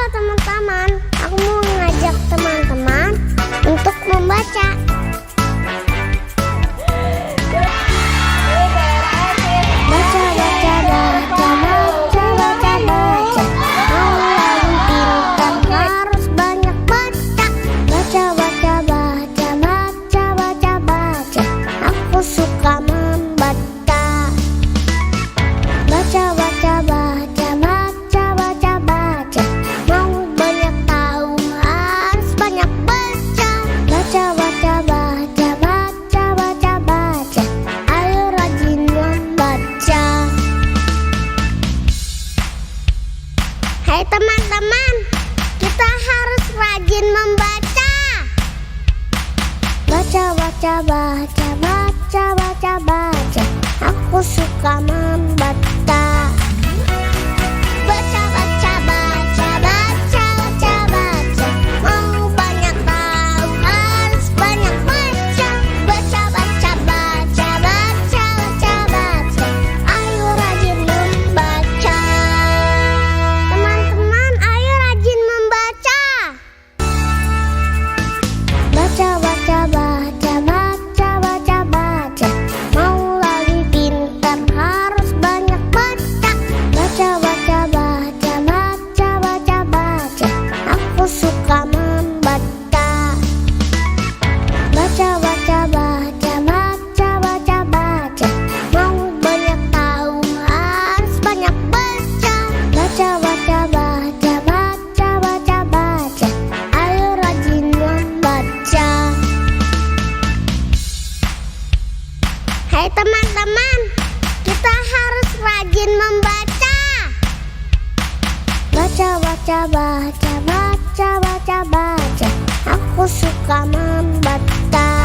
teman-teman, aku mau ngajak teman-teman untuk membaca. Baca, baca, baca, baca, baca, baca. Mau yang pintar harus banyak baca. Baca, baca, baca, baca, baca, baca. Aku suka membaca. Baca, baca, baca, baca, baca, baca. Mau banyak tahu harus banyak baca. Baca, baca, baca, baca, baca, baca. Ayo rajin membaca. Hai teman-teman, kita harus rajin membaca. Baca, baca, baca, baca, baca, baca. Aku suka membaca. Baca, baca, baca, baca, baca, baca. Mau banyak tahu harus banyak baca. Baca, baca, baca, baca, baca, baca. Ayo rajin membaca. Teman-teman, ayo rajin membaca. Baca, baca, baca, baca, baca, baca. Mau lagi pintar harus banyak baca. Baca, baca, baca, baca, baca, baca. Aku suka membaca. Baca, baca, baca, baca, baca, baca. Mau banyak tahu harus banyak baca. Baca, baca, baca, baca, baca, baca. Ayo rajin membaca. Hai teman-teman, kita harus rajin membaca. Baca, baca, baca, baca, baca, baca. Aku suka membaca.